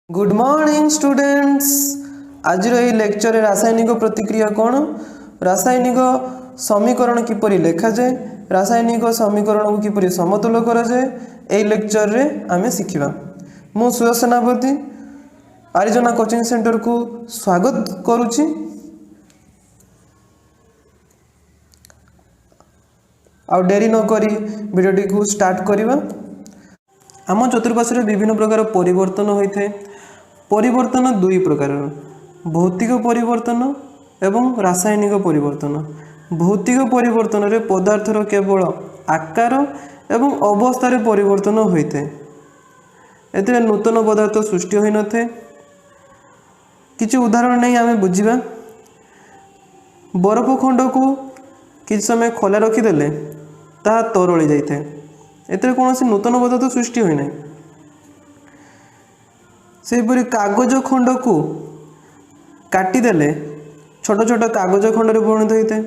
Good morning students. आज lecture रासायनिक प्रतिक्रिया कौन, रासायनिक समीकरण किपरि लेखा जाए, रासायनिक समीकरण को किपरि समतुल करा जाए, एई लेक्चर रे आमे शिखिबा। मु सुयश सेनापति आरिजना कोचिंग सेंटर को स्वागत करुछि। आ डेरी न करी वीडियोटी को स्टार्ट करिबा। आम चतुर्पार्श्व विभिन्न प्रकार परिवर्तन होता है। परिवर्तन दुई प्रकार, भौतिक परिवर्तन एवं रासायनिक परिवर्तन। भौतिक परिवर्तन रे पदार्थर केवल आकार एवं अवस्था परिवर्तन होता है। एते नूतन पदार्थ सृष्टि होई न थे। किछि उदाहरण नहीं आमे बुझिबा। बरफ खंड को किछि समय खोला रखिदेले ताहा तरली जाइए। एते कौन नूतन पदार्थ सृष्टि होई नहीं। सेपरी कागज खंड को काटिदेले छोट छोट कागज खंड रे परिणत होता है।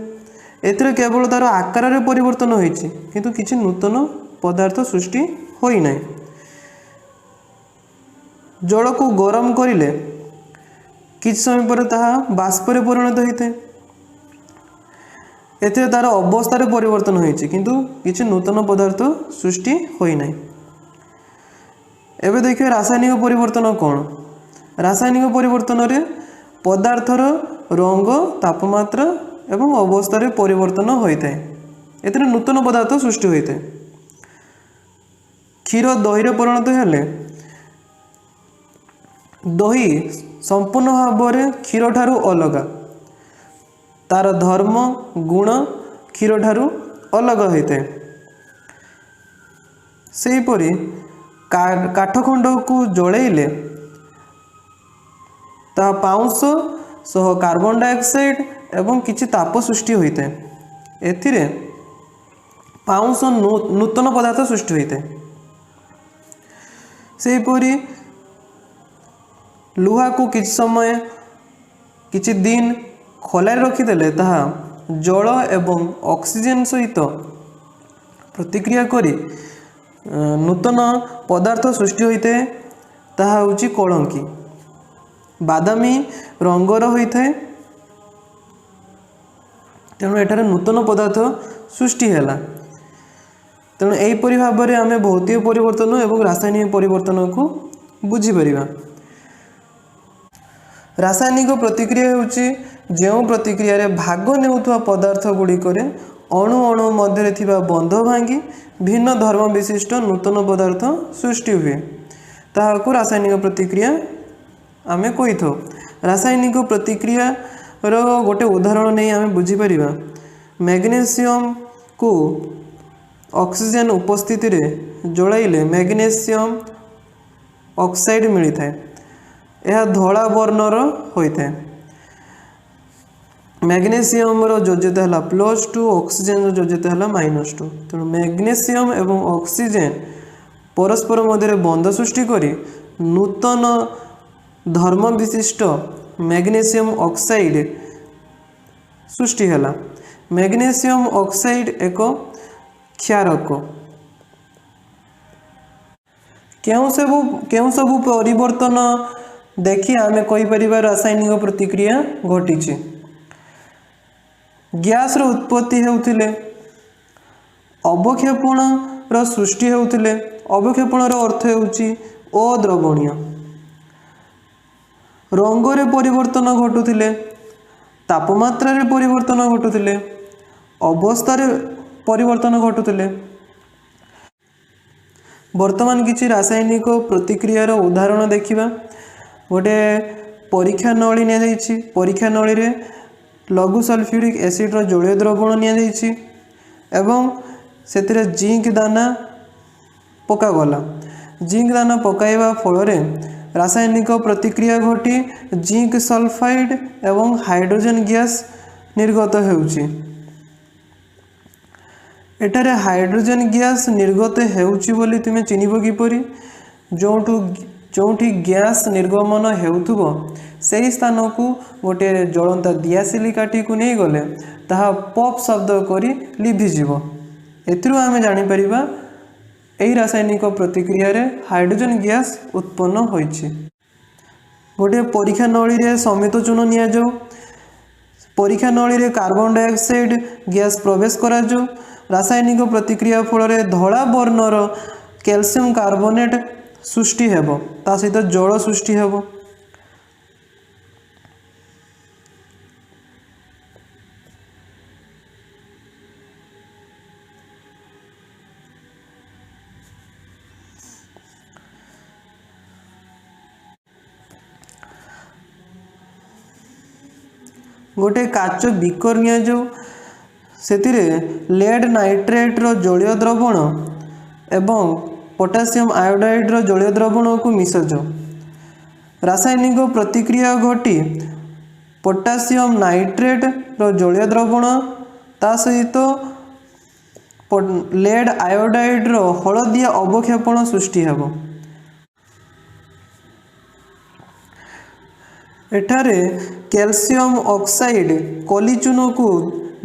एते केवल तार आकार रे परिवर्तन होइछि किंतु किछि नूतन पदार्थ सृष्टि होई नहीं। जल को गरम करिले किछि समय पर ताहा बाष्प रे परिणत होता है। एते तार अवस्था रे परिवर्तन होइछि किंतु किछि नूतन पदार्थ सृष्टि होई नहीं। एबे देखिए रासायनिक परिवर्तन कौन। रासायनिक परिवर्तन रे पदार्थर रंग, तापमात्रा एवं अवस्था रे परिवर्तन होता है। एते नूतन पदार्थ सृष्टि होता है। क्षीर दही रे परिणत हेले दही संपूर्ण भाव में क्षीर ठारू अलग, तार धर्म गुण क्षीर ठारू अलग होता है। सेहीपरि काठखंड को जलैले ता पाउंस सह कार्बन डाइऑक्साइड एवं किछि ताप सृष्टि होता है। एथिरे पाउंस नूतन पदार्थ सृष्टि होता है। सेहीपरि लुहा को किछि समय किछि दिन खोलारे रखिदेले ताहा जल एवं ऑक्सीजन सहित प्रतिक्रिया करी नूतन पदार्थ सृष्टि होता है। ताहा होछि कलंकी। बादामी रंगर होता है, तेणु एठारे नूतन पदार्थ सृष्टि हैला। तेणु एहीपरि भाव में आमे भौतिक परिवर्तन एवं रासायनिक परिवर्तन को बुझी परिबा। रासायनिक प्रतिक्रिया होछि जो प्रतिक्रिया रे भाग नेउथुवा पदार्थ गुड़िकरे अणु अणु मध्य थिबा बंध भांगी भिन्न धर्म विशिष्ट नूतन पदार्थ सृष्टि हुए, ताहाको रासायनिक प्रतिक्रिया आमे कहिथो। रासायनिक प्रतिक्रिया रो गोटे उदाहरण नहीं आमे बुझी परिबा। मैग्नीशियम को ऑक्सीजन उपस्थिति रे जलाइले मैग्नीशियम ऑक्साइड मिलता है। यह धला वर्णर होता है। मैग्नीशियम योज्यता है +2, ऑक्सीजन योज्यता है -2। तेणु मैग्नीशियम एवं ऑक्सीजन परस्पर मध्य बंध सृष्टि करी नूतन धर्म विशिष्ट मैग्नीशियम ऑक्साइड सृष्टि है। मैग्नीशियम ऑक्साइड एक क्षारक। केउ सब परिवर्तन देखि आमे कहि परिबा रासायनिक प्रतिक्रिया घटी। गैस रो उत्पत्ति हेउथिले, अवक्षेपण रो सृष्टि हेउथिले। अवक्षेपण रो अर्थ हेउची अद्रवणीय। रंग रे परिवर्तन घटुथिले, तापमात्रा रे परिवर्तन घटुथिले, अवस्था रे परिवर्तन घटुथिले। वर्तमान किछि रासायनिक प्रतिक्रिया रो उदाहरण देखिबा। गोटे परीक्षा नली निया जाइछि। परीक्षा नली रे लघु सल्फ्यूरिक एसिड रो जलीय द्रवण निया जाइछि एवं सेतिरे जिंक दाना पका गला। जिंक दाना पकाइबा फल रे रासायनिक प्रतिक्रिया घटी जिंक सल्फाइड एवं हाइड्रोजन गैस निर्गत हेउछि। एटारे हाइड्रोजन गैस निर्गत हेउछि बोली तुमे चिनिबो किपरि। जोठी गैस निर्गमन हेउथुबो सही स्थान को गोटे जलंता दियासिली काठी को नहीं गले ताहा पॉप शब्द करी लिभिजिवो। एथिरु आमे जानि परिबा एही रासायनिक प्रतिक्रिया रे हाइड्रोजन गैस उत्पन्न होइछि। गोटे परीक्षा नली रे समित चून नि जाऊ परीक्षा नली रे कार्बन डाइऑक्साइड गैस प्रवेश करा जाऊ रासायनिक प्रतिक्रिया फल धला वर्णर कैल्शियम कार्बोनेट सृष्टि हेबो ता सहित जल सृष्टि हेबो। गोटे काच बिकर नि जाऊ से लेड नाइट्रेट रो जलीय द्रवण एवं पोटासियम आयोडाइड रो जलीय द्रवण को मिस जाऊ रासायनिक प्रतिक्रिया घटी पोटासियम नाइट्रेट रो जलीय द्रवण ता सहित लेड आयोडाइड रो हलदिया अवक्षेपण सृष्टि हेबो। एठारे कैल्शियम ऑक्साइड कलिचून को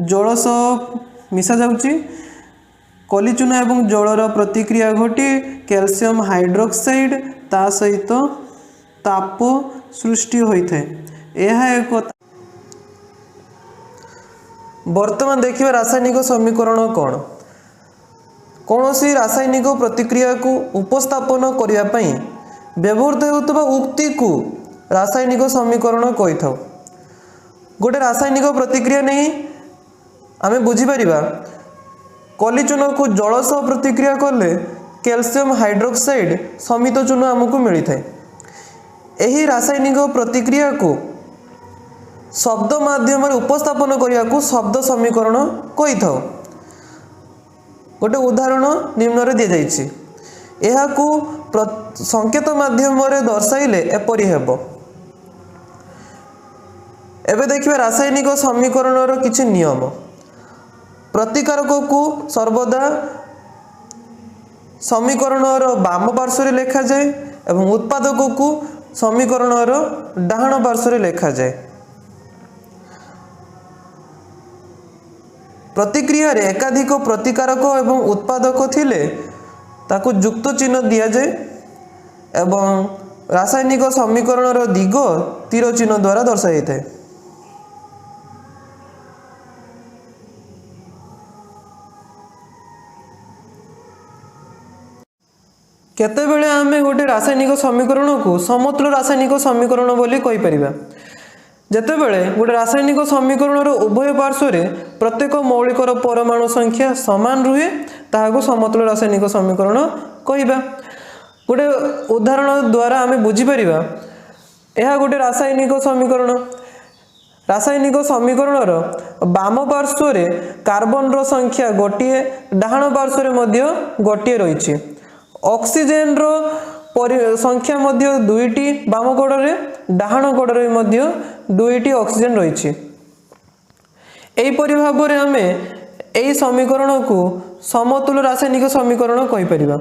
जल सह मिसा जाउची कलिचून एवं जलर प्रतिक्रिया घटी कैल्शियम हाइड्रोक्साइड ता सहित ताप सृष्टि होता है। यह एक वर्तमान देखिए रासायनिक समीकरण कौन कौन सी रासायनिक प्रतिक्रिया को उपस्थापन करने व्यवहृत होता उक्ति को रासायनिक समीकरण कही था। गोटे रासायनिक प्रतिक्रिया नहीं आमे बुझीपर कलिचून को जल सह प्रतिक्रिया कले कैल्शियम हाइड्रोक्साइड समित चून आमको मिलता है। यही रासायनिक प्रतिक्रिया को शब्द माध्यम उपस्थापन करने को शब्द समीकरण कही था। गोटे उदाहरण निम्न रे दि जाइछि यह को संकेत माध्यम दर्शाइले एपरि हेबो। एबे देखिए रासायनिक समीकरण किछि नियम प्रतिकारक को सर्वदा समीकरण बाम पार्श्व लिखा जाए एवं उत्पादक को समीकरण डाहाण पार्श्व लिखा जाए। प्रतिक्रिया रे एकाधिक प्रतिकारक एवं उत्पादक थिले ताको युक्त चिन्ह दिया जाए एवं रासायनिक समीकरण दिग तीर चिन्ह द्वारा दर्शाई थाए। केतेबेले आमे गोटे रासायनिक समीकरण को समतुल रासायनिक समीकरण बोली कहि परिबा जेतेबेले गोटे रासायनिक समीकरण उभय पार्श्व प्रत्येक मौलिकर परमाणु संख्या समान रुहे ताहाको समतुल रासायनिक समीकरण कहिबा। गोटे उदाहरण द्वारा आमे बुझी परिबा यह गोटे रासायनिक समीकरण बाम पार्श्व कार्बन रो संख्या गोटिए डाहाण पार्श्व मध्य गोटिए रही ऑक्सीजन रो संख्या मध्य दुईटी बाम कोड़े डाहाण कोड़े मध्य दुईटी ऑक्सीजन रही। एहीपरि भाव में आमे एही समीकरण को समतुल रासायनिक समीकरण कहि परिबा।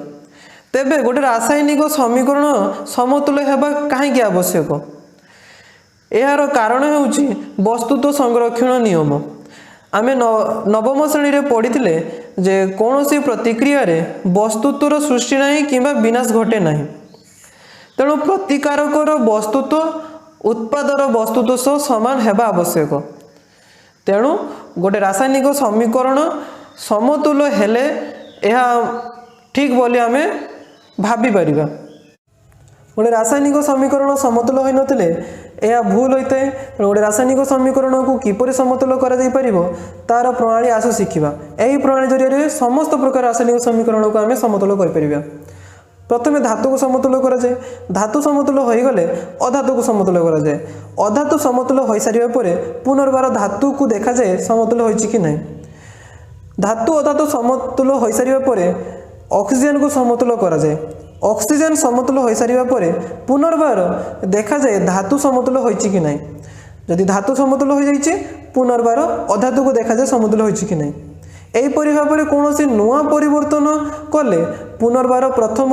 तेबे गोटे रासायनिक समीकरण समतुल हेबा काहेकि आवश्यक यार कारण हेउची वस्तुत्व संरक्षण नियम। आमे नवम श्रेणी रे पढ़िथिले जे कौनसी प्रतिक्रिया रे वस्तुत्वर सृष्टि नहीं किंबा विनाश घटे नहीं तेणु प्रतिकारकर वस्तुत्व उत्पादर वस्तुत्व सह समान हेबा आवश्यक। तेणु गोटे रासायनिक समीकरण समतुल हेले यह ठीक बोली आमे भाबी परिबा। गोटे रासायनिक समीकरण समतुल होई नथिले यह भूल होता है। गोटे रासायनिक समीकरण को किपरि समतुल करा जाई परिबो तार प्रणाली आसु शिखिबा। एही प्रणाली जरिए समस्त प्रकार रासायनिक समीकरण को आमे समतुल कर परिबा। प्रथमे धातु को समतुल करा जाए धातु समतुल हो गले अधातु को समतुल करा जाए अधातु समतुल हो सारिबा परे पुनर्बार धातु को देखा जाए समतुल होइछि कि नहीं। धातु अधातु समतुल हो सारिबा परे ऑक्सीजन को समतुल करा जाए ऑक्सीजन समतुल हो सारिबा परे पुनर्बार देखा जाए धातु समतुल होइछि कि नहीं। जदि धातु समतुल हो जाइछि पुनर्बार अधातु को देखा जाए समतुल होइछि कि नहीं। एहीपरि भाव में कौन नुआ परिवर्तन कले पुनर्बार प्रथम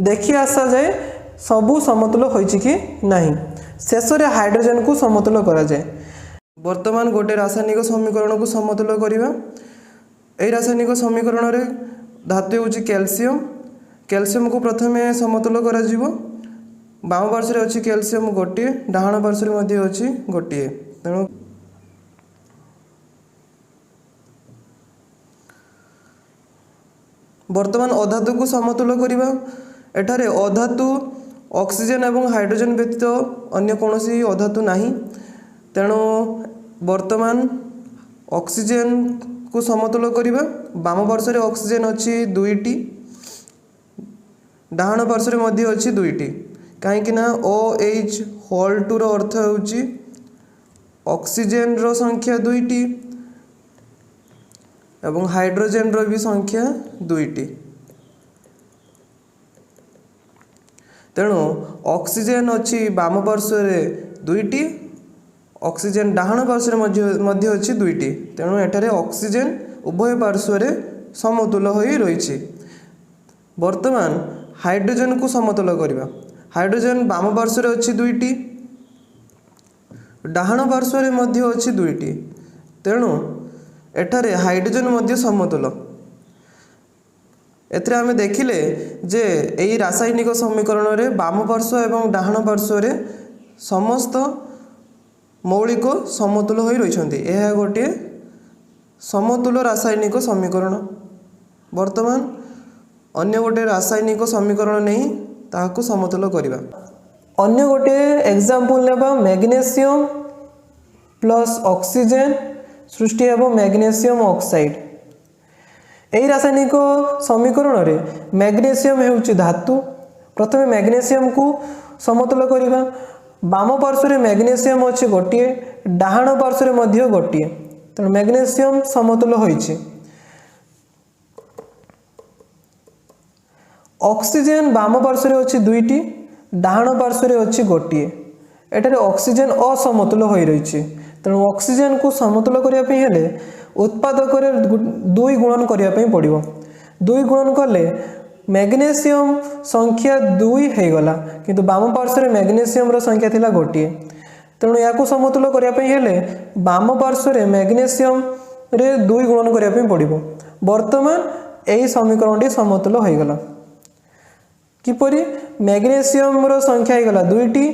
देखी आसा जाए सबू समतुल होइछि कि नहीं। शेष में हाइड्रोजन को समतुल करा जाए। वर्तमान गोटे रासायनिक समीकरण को समतुल करिबा। एही रासायनिक समीकरण रे धातु होछि कैल्शियम। कैल्शियम को प्रथमे समतुल करा जिवो बाम पार्श्व अच्छी कैल्शियम गोटे डाहाण पार्श्व अच्छी गोटे तेणु बर्तमान अधातु को समतुल करवा एठारे अधातु ऑक्सीजन एवं हाइड्रोजन व्यतीत अन्य कौनसी अधातु नहीं तेणु बर्तमान ऑक्सीजन को समतुल करवा बाम पार्श्व ऑक्सीजन अच्छी दुईटी डाहाण पार्श्व अच्छी दुईटी कहीं OH होल 2 रो अर्थ होची ऑक्सीजन रो संख्या दुईटी एवं हाइड्रोजन रो भी संख्या दुईटी तेणु ऑक्सीजन अच्छी बाम पार्श्व दुईटी ऑक्सीजन डाहाण पार्श्व अच्छी दुईटी तेणु एठारे ऑक्सीजन उभय पार्श्व समतुल हो रही। वर्तमान हाइड्रोजन को समतुल करवा हाइड्रोजन बाम पार्श्व अच्छी दुईटी डाहाण पार्श्व अच्छी दुईटी तेणु एठारे हाइड्रोजन मध्य समतुल एथरे आमे देखिले जे एई रासायनिक समीकरण रे बाम पार्श्व एवं डाहाण पार्श्व समस्त मौलिक समतुल हो रही। यह गोटे समतुल रासायनिक समीकरण। वर्तमान अन्य गोटे रासायनिक समीकरण नहीं ताहाको समतुल करिबा। अन्य गोटे एग्जांपल लेबा मैग्नीशियम प्लस ऑक्सीजन सृष्टि एवं मैग्नीशियम ऑक्साइड। यही रासायनिक समीकरण रे मैग्नीशियम हेउची धातु। प्रथमे मैग्नीशियम को समतुल करिबा बाम पार्श्व मैग्नीशियम अच्छी गोटे डाहाण पार्श्व मध्य गोटे तेणु मैग्नीशियम समतुल होइछि। ऑक्सीजन बाम पार्श्व अच्छी दुईटी डाहाण पार्श्व अच्छी गोटे एटारे ऑक्सीजन असमतुल हो रही तेणु ऑक्सीजन को समतुल करने हेले उत्पादक दुई गुणन करने पड़ो। दुई गुणन कले मैग्नीशियम संख्या 2 हो गला किंतु बाम पार्श्व मैग्नीशियम रो संख्या थिला गोटे तेणु या समतुल करने हेले बाम पार्श्व मैग्नीशियम रे 2 गुणन करने पड़ो। वर्तमान यही समीकरण समतुल हो गला किपरि मैग्नीशियम रो संख्या हो गला दुईटी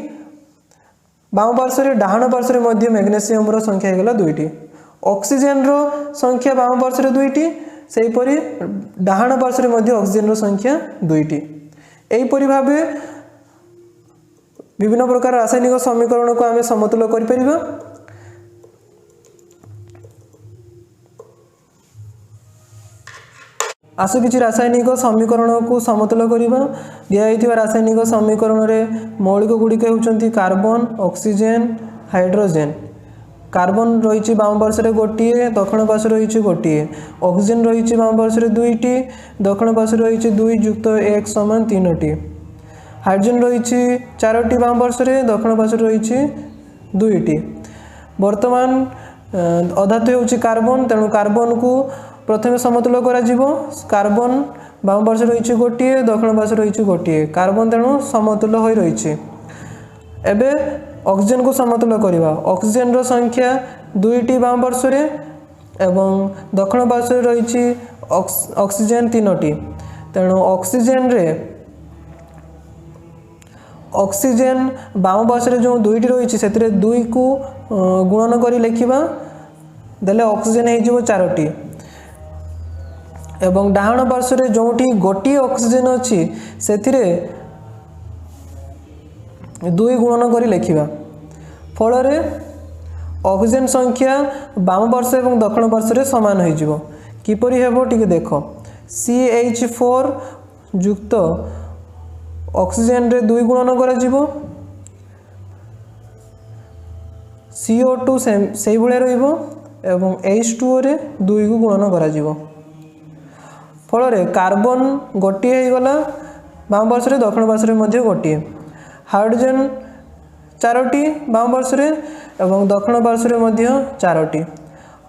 बाम पार्श्व डाहाण पार्श्व मध्य मैग्नीशियम रो संख्या हो गला दुईटी ऑक्सीजन रो संख्या बाम पार्श्व दुईटी सेहीपरि डाहाण पार्श्व मध्य ऑक्सीजन रो संख्या दुईटी। एहीपरि भाबे विभिन्न प्रकार रासायनिक समीकरण को आमे समतुल करि परिबा। आसु किछि रासायनिक समीकरण को समतुल करिबा। दिया रासायनिक समीकरण रे मौलिक गुड़िक होउचंती कार्बन ऑक्सीजन हाइड्रोजन। कार्बन रही बाम पार्श्व गोटे दक्षिण पार्श्व रही गोटे ऑक्सीजन रही बाम पार्श्व दुईटी दक्षिण पार्श्व रही 2 युक्त 1 समान 3टी हाइड्रोजन रही 4टी बाम पार्श्व दक्षिण पार्श्व रही दुईटी। वर्तमान अधातु होउची कार्बन तेणु कार्बन को प्रथमे समतुल करा जीवो। कार्बन बाम पार्श्व रही गोटे दक्षिण पार्श्व रही गोटे कार्बन तेणु समतुल हो रही। एबे ऑक्सीजन को समतुल करवा ऑक्सीजन रो संख्या दुईटी बाम पार्श्व एवं दक्षिण पार्श्व रही ऑक्सीजन 3टी तेणु ऑक्सीजन बाम पार्श्व जो दुईटी रही से 2 को गुणन करी लिखिबा देले ऑक्सीजन हो 4टी एवं डाहाण पार्श्व जोटी गोटी ऑक्सीजन अच्छी से 2 गुणन करी लिखिबा फल ऑक्सीजन संख्या बाम पार्श्व एवं दक्षिण पार्श्व समान हो जिवो। किपरि हेबो टिके देखो CH4 युक्त ऑक्सीजन रे 2 गुणन करा जिवो CO2 सेही भले रहिबो एवं H2O रे 2 को गुणन करा जिवो फल कार्बन गोटे हो गला बाम पार्श्व दक्षिण पार्श्व मध्य गोटे हाइड्रोजन 4टी बाम पार्श्व एवं दक्षिण पार्श्व मध्य 4टी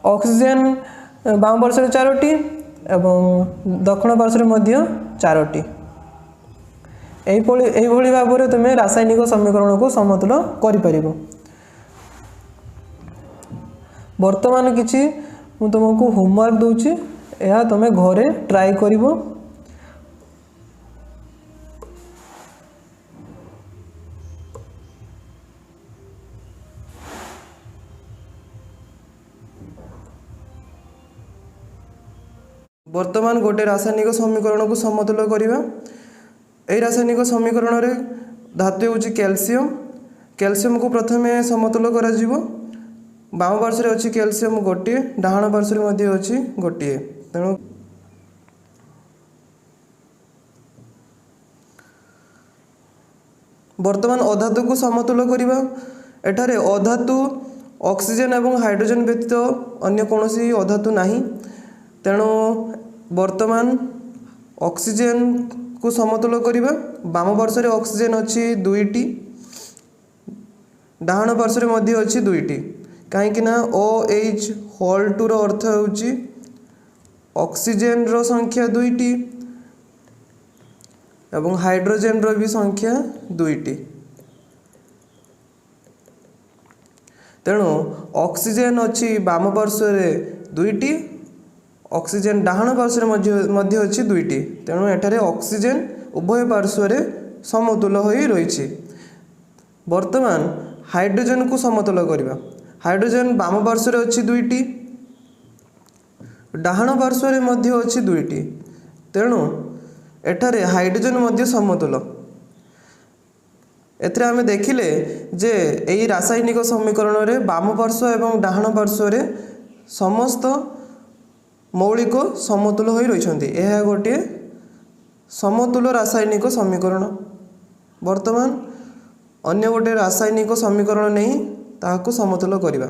ऑक्सीजन बाम पार्श्व 4टी एवं दक्षिण पार्श्व मध्य 4टी। एही भाव में तुम रासायनिक समीकरण को समतुल करि परिबो। वर्तमान किछि मु तुमको होमवर्क दूची यह तुम घरे ट्राई करिवो। ବର୍ତ୍ତମାନ ଗୋଟେ ରାସାୟନିକ ସମୀକରଣକୁ ସମତୁଲ କରିବା। ଏହି ରାସାୟନିକ ସମୀକରଣରେ ଧାତୁ ହେଉଛି କ୍ୟାଲସିୟମ। କ୍ୟାଲସିୟମକୁ ପ୍ରଥମେ ସମତୁଲ କରାଯିବ। ବାମ ପାର୍ଶ୍ୱରେ ଅଛି କ୍ୟାଲସିୟମ ଗୋଟିଏ, ଡାହାଣ ପାର୍ଶ୍ୱରେ ମଧ୍ୟ ଅଛି ଗୋଟିଏ। ତେଣୁ ବର୍ତ୍ତମାନ ଅଧାତୁକୁ ସମତୁଲ କରିବା। ଏଠାରେ ଅଧାତୁ ଅକ୍ସିଜେନ ଏବଂ ହାଇଡ୍ରୋଜେନ ବ୍ୟତୀତ ଅନ୍ୟ କୌଣସି ଅଧାତୁ ନାହିଁ। ତେଣୁ ବର୍ତ୍ତମାନ ଅକ୍ସିଜେନକୁ ସମତୁଲ କରିବା। ବାମ ପାର୍ଶ୍ୱରେ ଅକ୍ସିଜେନ ଅଛି 2ଟି, ଡାହାଣ ପାର୍ଶ୍ୱରେ ମଧ୍ୟ ଅଛି 2ଟି। କାହିଁକି ନା OH ହୋଲ୍ 2ର ଅର୍ଥ ହେଉଛି ଅକ୍ସିଜେନର ସଂଖ୍ୟା 2ଟି ଏବଂ ହାଇଡ୍ରୋଜେନର ବି ସଂଖ୍ୟା 2ଟି। ତେଣୁ ଅକ୍ସିଜେନ ଅଛି ବାମ ପାର୍ଶ୍ୱରେ 2ଟି, ଅକ୍ସିଜେନ ଡାହାଣ ପାର୍ଶ୍ୱରେ ମଧ୍ୟ ଅଛି 2ଟି। ତେଣୁ ଏଠାରେ ଅକ୍ସିଜେନ ଉଭୟ ପାର୍ଶ୍ୱରେ ସମତୁଲ ହୋଇ ରହିଛି। ବର୍ତ୍ତମାନ ହାଇଡ୍ରୋଜେନକୁ ସମତୁଲ କରିବା। ହାଇଡ୍ରୋଜେନ ବାମ ପାର୍ଶ୍ୱରେ ଅଛି 2ଟି, ଡାହାଣ ପାର୍ଶ୍ୱରେ ମଧ୍ୟ ଅଛି 2ଟି। ତେଣୁ ଏଠାରେ ହାଇଡ୍ରୋଜେନ ମଧ୍ୟ ସମତୁଲ। ଏଥିରେ ଆମେ ଦେଖିଲେ ଯେ ଏହି ରାସାୟନିକ ସମୀକରଣରେ ବାମ ପାର୍ଶ୍ୱ ଏବଂ ଡାହାଣ ପାର୍ଶ୍ୱରେ ସମସ୍ତ ମୌଳିକ ସମତୁଲ ହୋଇ ରହିଛନ୍ତି। ଏହା ଗୋଟିଏ ସମତୁଲ ରାସାୟନିକ ସମୀକରଣ। ବର୍ତ୍ତମାନ ଅନ୍ୟ ଗୋଟିଏ ରାସାୟନିକ ସମୀକରଣ ନେଇ ତାହାକୁ ସମତୁଲ କରିବା।